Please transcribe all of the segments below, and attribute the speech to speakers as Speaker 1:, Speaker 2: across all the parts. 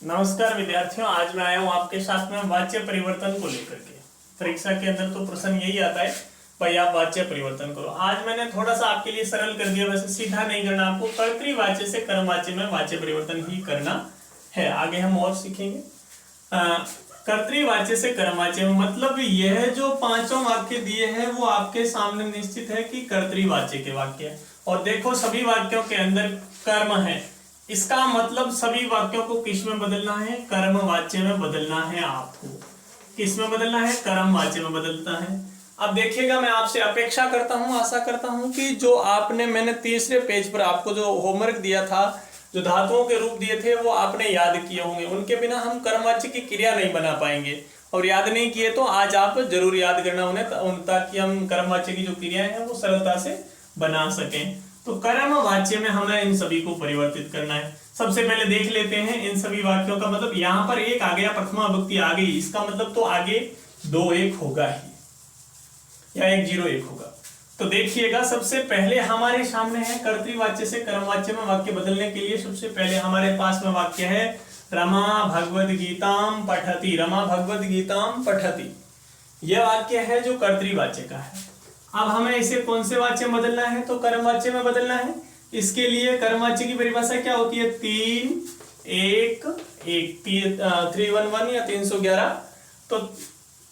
Speaker 1: नमस्कार विद्यार्थियों, आज मैं आया हूँ आपके साथ में वाच्य परिवर्तन को लेकर के। परीक्षा के अंदर तो प्रश्न यही आता है, भाई आप वाच्य परिवर्तन करो। आज मैंने थोड़ा सा आपके लिए सरल कर दिया, वैसे सीधा नहीं करना आपको, कर्तृवाच्य से कर्मवाच्य में वाच्य परिवर्तन ही करना है। आगे हम और सीखेंगे। कर्तृवाच्य से कर्मवाच्य में मतलब यह जो पांचों वाक्य दिए हैं वो आपके सामने निश्चित है कि कर्तृवाच्य के वाक्य है। और देखो सभी वाक्यों के अंदर कर्म है, इसका मतलब सभी वाक्यों को किस में बदलना है? कर्मवाच्य में बदलना है। आपको किस में बदलना है? कर्मवाच्य में बदलना है। अब देखिएगा, मैं आपसे अपेक्षा करता हूं, आशा करता हूं कि जो मैंने तीसरे पेज पर आपको जो होमवर्क दिया था, जो धातुओं के रूप दिए थे, वो आपने याद किए होंगे। उनके बिना हम कर्मवाच्य की क्रिया नहीं बना पाएंगे, और याद नहीं किए तो आज आप जरूर याद करना उन्हें, ताकि हम कर्मवाच्य की जो क्रियाएं हैं वो सरलता से बना सकें। तो कर्मवाच्य में हमें इन सभी को परिवर्तित करना है। सबसे पहले देख लेते हैं इन सभी वाक्यों का मतलब। यहां पर एक आ गया, प्रथमा विभक्ति आ गई, इसका मतलब तो आगे 2-1 होगा ही, या 1-0-1 होगा। तो देखिएगा, सबसे पहले हमारे सामने है कर्तृवाच्य से कर्मवाच्य में वाक्य बदलने के लिए सबसे पहले हमारे पास में वाक्य है रमा भगवद गीताम पठति। रमा भगवद गीताम पठति, यह वाक्य है जो कर्तृवाच्य का है। अब हमें इसे कौन से वाच्य में बदलना है? तो कर्मवाच्य में बदलना है। इसके लिए कर्मवाच्य की परिभाषा क्या होती है? 3-1-1 या 311। तो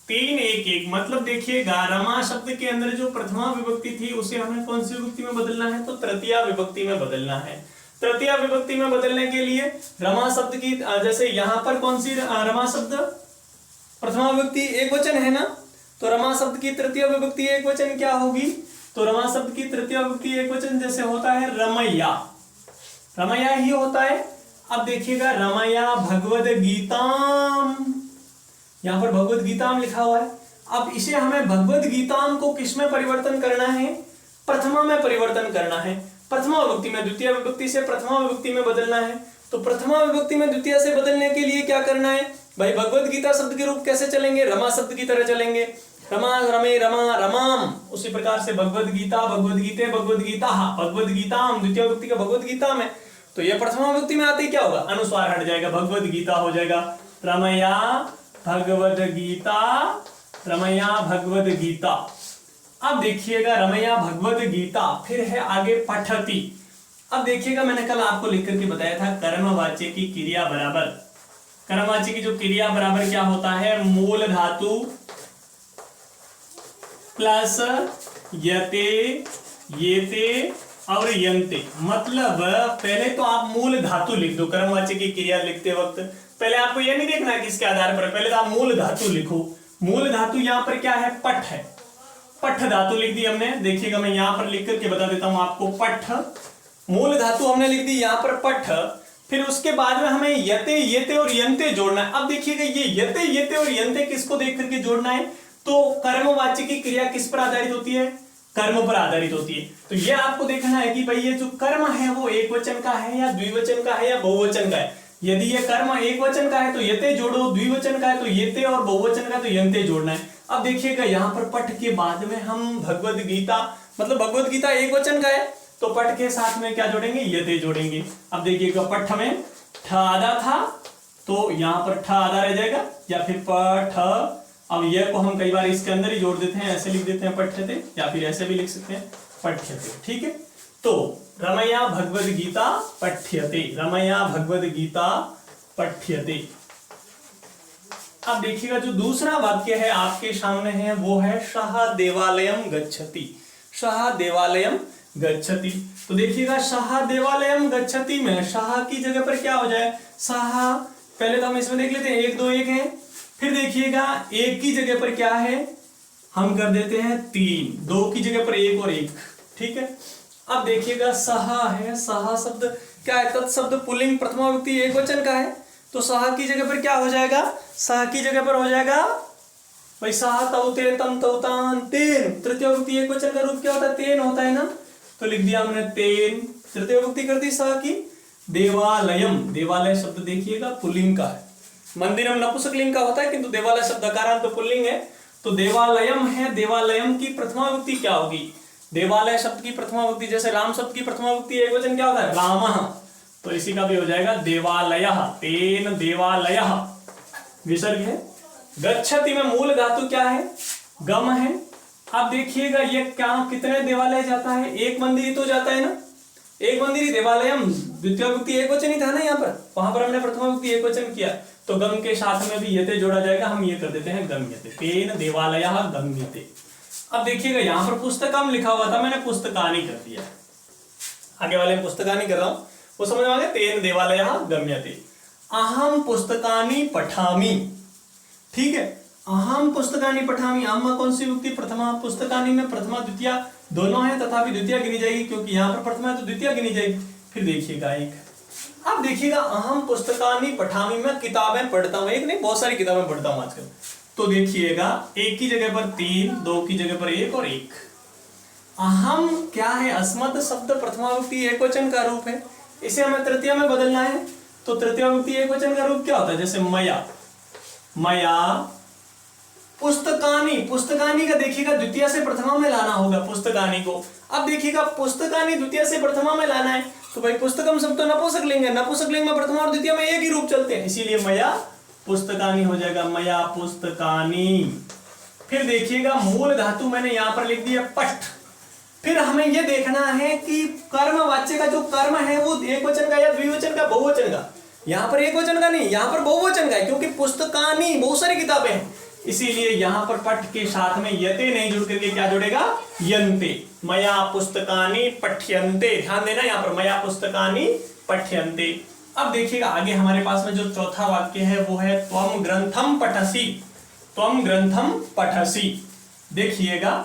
Speaker 1: 3-1-1 मतलब देखिएगा, रमा शब्द के अंदर जो प्रथमा विभक्ति थी उसे हमें कौन सी विभक्ति में बदलना है? तो तृतीया विभक्ति में बदलना है। तृतीया विभक्ति में बदलने के लिए रमा शब्द की, जैसे यहां पर कौन सी रमा शब्द प्रथमा विभक्ति एक वचन है ना, तो रमा शब्द की तृतीय विभक्ति एक वचन क्या होगी? तो रमा शब्द की तृतीय विभक्ति एक वचन जैसे होता है रमैया, रमैया ही होता है। अब देखिएगा, रमैया भगवद गीताम, यहां पर भगवद गीताम लिखा हुआ है। अब इसे हमें भगवद गीताम को किस में परिवर्तन करना है? प्रथमा में परिवर्तन करना है। प्रथमा विभक्ति में द्वितीय विभक्ति से प्रथमा विभक्ति में बदलना है। तो प्रथमा विभक्ति में द्वितीय से बदलने के लिए क्या करना है भाई? भगवद गीता शब्द के रूप कैसे चलेंगे? रमा शब्द की तरह चलेंगे। रमा रमे रमा रमाम, उसी प्रकार से भगवद गीता भगवद गीते भगवद गीता भगवद गीताम, द्वितीय विभक्ति का भगवद गीता में। तो ये प्रथमा विभक्ति में आते ही क्या होगा? अनुस्वार हट जाएगा, भगवद गीता हो जाएगा। रमया भगवद गीता, रमया भगवद गीता। अब देखिएगा, रमया भगवद गीता, फिर है आगे पठति। अब देखिएगा, मैंने कल आपको लिख करके बताया था कर्मवाच्य की क्रिया बराबर, कर्मवाच्य की जो क्रिया बराबर क्या होता है? मूल धातु प्लस यते येते और यंते। मतलब पहले तो आप मूल धातु लिख दो। कर्मवाच्य की क्रिया लिखते वक्त पहले आपको यह नहीं देखना है किसके आधार पर, पहले तो आप मूल धातु लिखो। मूल धातु यहां पर क्या है? पठ है, पठ धातु लिख दी हमने। देखिएगा, मैं यहां पर लिख करके बता देता हूं आपको। पठ मूल धातु हमने लिख दी यहां पर, पठ। फिर उसके बाद में हमें यते येते और यंते जोड़ना है। अब देखिएगा, ये यते येते और यंते किसको देख करके जोड़ना है? तो कर्मवाच्य की क्रिया किस पर आधारित होती है? कर्म पर आधारित होती है। तो ये आपको देखना है कि भाई ये जो कर्म है वो एक वचन का है या द्विवचन का है या बहुवचन का है। यदि ये कर्म एक वचन का है तो यते जोड़ो, द्विवचन का है तो येते, और बहुवचन का है तो यंते जोड़ना है। अब देखिएगा, यहाँ पर पठ के बाद में हम भगवद गीता, मतलब भगवद गीता एक वचन का है तो पठ के साथ में क्या जोड़ेंगे? यते जोड़ेंगे। अब देखिएगा, पठ में ठ आधा था तो यहाँ पर ठ आधा रह जाएगा, या फिर पठ। अब यह को हम कई बार इसके अंदर ही जोड़ देते हैं, ऐसे लिख देते हैं पठ्यते, या फिर ऐसे भी लिख सकते हैं पठ्यते। ठीक है, तो रमया भगवद गीता पठ्यते, रमया भगवद गीता पठ्यते। अब देखिएगा, जो दूसरा वाक्य है आपके सामने है वो है सह देवालयम गच्छति। सह देवालयम गच्छति। तो देखिएगा, सह देवालयम गच्छति में सह की जगह पर क्या हो जाए? सह। पहले तो हम इसमें देख लेते हैं 1-2-1 है। फिर देखिएगा, एक की जगह पर क्या है? हम कर देते हैं 3, 2 की जगह पर 1 और 1। ठीक है, अब देखिएगा, सह है, सह शब्द क्या है? तत्शब्द पुल्लिंग प्रथमा विभक्ति एक वचन का है, तो सह की जगह पर क्या हो जाएगा? सह की जगह पर हो जाएगा भाई सह तौते तम तौतान तेन। तृतीय विभक्ति एक वचन का रूप क्या होता है? तेन होता है ना, तो लिख दिया हमने तेन। तृतीय विभक्ति कर दी सह की। देवालयम, देवालय शब्द देखिएगा पुल्लिंग का है। मंदिरम नपुंसकलिंग का होता है, किंतु देवालय शब्द अकारांत पुल्लिंग है। तो देवालयम है, देवालयम की प्रथमा विभक्ति क्या होगी? देवालय शब्द की प्रथमा विभक्ति, जैसे राम शब्द की प्रथमा विभक्ति एक वचन क्या होता है? रामः। तो इसी का भी हो जाएगा देवालयः, तेन देवालयः विसर्ग है। गच्छति में मूल धातु क्या है, गम है। अब देखिएगा ये क्या कितने देवालय जाता है, एक मंदिर ही तो जाता है ना, एक मंदिर ही देवालयम, द्वितीय विभक्ति एक वचन ही था ना यहाँ पर, वहां पर हमने प्रथमा विभक्ति एक वचन किया, तो गम के साथ में भी यते जोड़ा जाएगा, हम ये कर देते हैं गम्यते, तेन देवालयः गम्यते। अब देखिएगा यहाँ पर पुस्तकम लिखा हुआ था, मैंने पुस्तकानि कर दिया, आगे वाले में पुस्तकानि कर रहा हूं, वो समझ में आ गया, तेन देवालयः गम्यते। अहम पुस्तकानि पठामि, ठीक है, अहम पुस्तकानि पठामि, अहम कौन सी विभक्ति, प्रथमा, पुस्तकानि में प्रथमा द्वितीय दोनों है, तथापि द्वितीय गिनी जाएगी क्योंकि यहाँ पर प्रथमा है तो द्वितीय गिनी जाएगी। फिर देखिएगा एक, अब देखिएगा अहम पुस्तकानि पठामि, मैं किताबें पढ़ता हूँ, एक नहीं बहुत सारी किताबें पढ़ता हूँ आजकल, तो देखिएगा एक की जगह पर 3, 2 की जगह पर 1 और 1। अहम क्या है, अस्मत् शब्द प्रथमा विभक्ति एक वचन का रूप है, इसे हमें तृतीय में बदलना है, तो तृतीय विभक्ति एक वचन का रूप क्या होता है, जैसे मया, मया पुस्तकानि, पुस्तकानि का देखिएगा द्वितीय से प्रथमा में लाना होगा पुस्तकानि को। अब देखिएगा पुस्तकानि द्वितीय से प्रथमा में लाना है, तो भाई पुस्तकम सब तो नपुंसक लिंग है, नपुंसक लिंग में प्रथमा और द्वितीय में एक ही रूप चलते हैं, इसीलिए मया पुस्तकानि हो जाएगा, मया पुस्तकानि। फिर देखिएगा मूल धातु मैंने यहाँ पर लिख दिया पठ। फिर हमें यह देखना है कि कर्म वाच्य का जो कर्म है वो एक वचन का या द्विवचन का, बहुवचन का, यहाँ पर एक वचन का नहीं, यहाँ पर बहुवचन का है, क्योंकि पुस्तकानि बहुत सारी किताबें हैं, इसीलिए यहाँ पर पठ के साथ में यते नहीं जुड़ करके क्या जुड़ेगा, यन्ते, मया पुस्तकानि पठ्यन्ते, ध्यान देना यहाँ पर मया पुस्तकानि पठ्यन्ते। अब देखिएगा आगे हमारे पास में जो चौथा वाक्य है वो है त्वम ग्रंथम पठसि, त्वम ग्रंथम पठसि। देखिएगा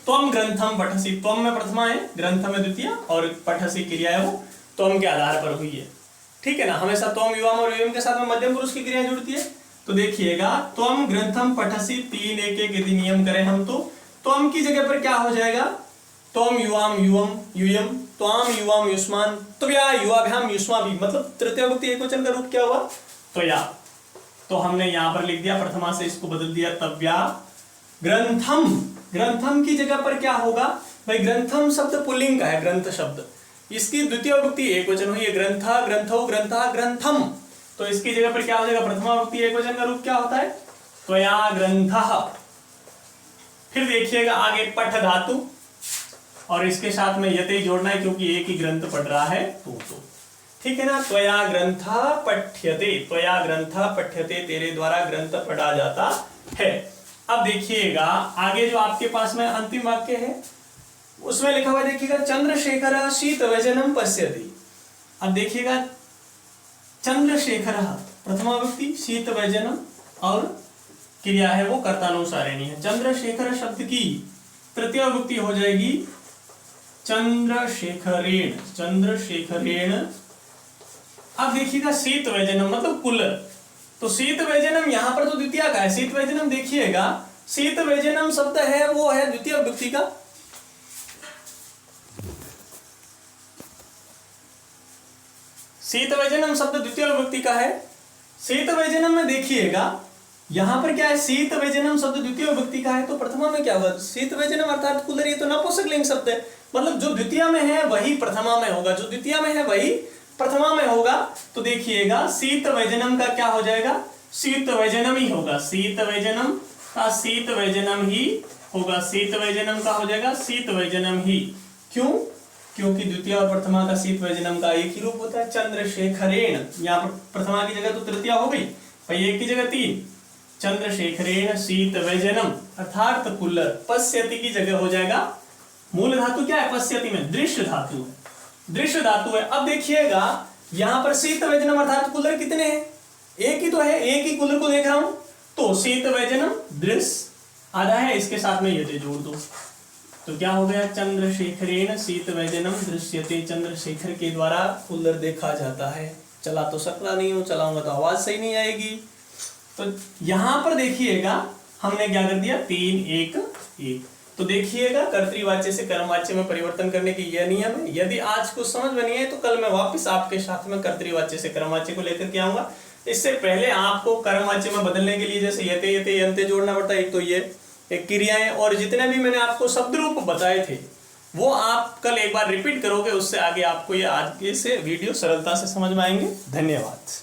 Speaker 1: त्वम ग्रंथम पठसि, त्वम में प्रथमा है, ग्रंथ में द्वितीय, और पठसि क्रिया है वो त्वम के आधार पर हुई है, ठीक है ना, हमेशा त्वम युवाम और युवम के साथ में मध्यम पुरुष की क्रिया जुड़ती है। तो देखिएगा त्वम ग्रंथम पठसि, 3 1 1 यदि नियम करें हम तो त्वम की जगह पर क्या हो जाएगा, त्वम युवाम युवम यूयम, त्वाम युवाम युष्मान, त्वया युवाभ्याम युष्माभि, मतलब तृतीय विभक्ति एकवचन का रूप क्या हुआ, त्वया। तो हमने यहाँ पर लिख दिया प्रथमा से इसको बदल दिया तव्या। ग्रंथम, ग्रंथम की जगह पर क्या होगा भाई, ग्रंथम शब्द पुल्लिंग का है, ग्रंथ शब्द, इसकी द्वितीय विभक्ति एकवचन हुई है, ग्रंथा ग्रंथो ग्रंथा ग्रंथम, तो इसकी जगह पर क्या हो जाएगा, प्रथमा विभक्ति एकवचन का रूप क्या होता है, त्वया ग्रंथः। फिर देखिएगा आगे पठ धातु, और इसके साथ में यते जोड़ना है क्योंकि एक ही ग्रंथ पढ़ रहा है तो ठीक है ना, त्वया ग्रंथः पठ्यते, त्वया ग्रंथः पठ्यते, तेरे द्वारा ग्रंथ पढ़ा जाता है। अब देखिएगा आगे जो आपके पास में अंतिम वाक्य है उसमें लिखा हुआ देखिएगा चंद्रशेखर शीत व्यजनम पश्यति। अब देखिएगा चंद्रशेखर प्रथमा विभक्ति, शीत व्यजनम और क्रिया है वो कर्तानुसारिणी है। चंद्रशेखर शब्द की तृतीय विभक्ति हो जाएगी चंद्रशेखरेण, चंद्रशेखरेण। अब देखिएगा शीत व्यजनम मतलब कूलर, तो शीत व्यजनम यहां पर तो द्वितीय का है, शीत व्यजनम देखिएगा शीत व्यजनम शब्द है वो है द्वितीय विभक्ति का, शीत व्यजनम शब्द द्वितीय विभक्ति का है। शीत व्यजनम में देखिएगा यहां पर क्या है, शीत व्यजनम शब्द द्वितीय विभक्ति का है, तो प्रथमा में क्या होगा, शीत व्यजनम अर्थात कूलर, ये तो नपुंसक लिंग शब्द है, मतलब जो द्वितीय में है वही प्रथमा में होगा, जो द्वितीय में है वही प्रथमा में होगा। तो देखिएगा शीत व्यजनम का क्या हो जाएगा, शीत व्यजनम ही होगा, शीत व्यजनम का शीत व्यजनम ही होगा, शीत व्यजनम का हो जाएगा शीत व्यजनम ही। क्यों, क्योंकि द्वितीय और प्रथमा का शीत व्यजनम का एक ही रूप होता है, चंद्रशेखरेण। यहाँ पर प्रथमा की जगह तो तृतीया हो गई, भाई एक की जगह 3, चंद्रशेखरेण शीत व्यजनम अर्थात कुल्लर। पश्यति की जगह हो जाएगा, मूल धातु क्या है पश्यति में, दृश्य धातु है, दृश्य धातु है। अब देखिएगा यहाँ पर शीत व्यजनम अर्थात कुल्लर कितने हैं, एक ही तो है, एक ही कुल्लर को देख रहा हूं, तो शीत व्यजनम दृश्य आधा है, इसके साथ में यदि जोड़ दो तो क्या हो गया, चंद्रशेखरेण शीत व्यजनम दृश्यते, चंद्रशेखर के द्वारा कुल्लर देखा जाता है। चला तो सकता नहीं हूं, चलाऊंगा तो आवाज सही नहीं आएगी। तो यहां पर देखिएगा हमने क्या कर दिया, 3 1 1। तो देखिएगा कर्तृवाच्य से कर्मवाच्य में परिवर्तन करने की यह नियम है। यदि आज कुछ समझ में नहीं है तो कल मैं वापस आपके साथ में कर्तृवाच्य से कर्मवाच्य को लेकर के आऊंगा। इससे पहले आपको कर्मवाच्य में बदलने के लिए जैसे यते यते यंते जोड़ना पड़ता है, एक तो ये एक क्रियाएं, और जितने भी मैंने आपको शब्द रूप बताए थे वो आप कल एक बार रिपीट करोगे, उससे आगे आपको ये आगे से वीडियो सरलता से समझ में आएंगे। धन्यवाद।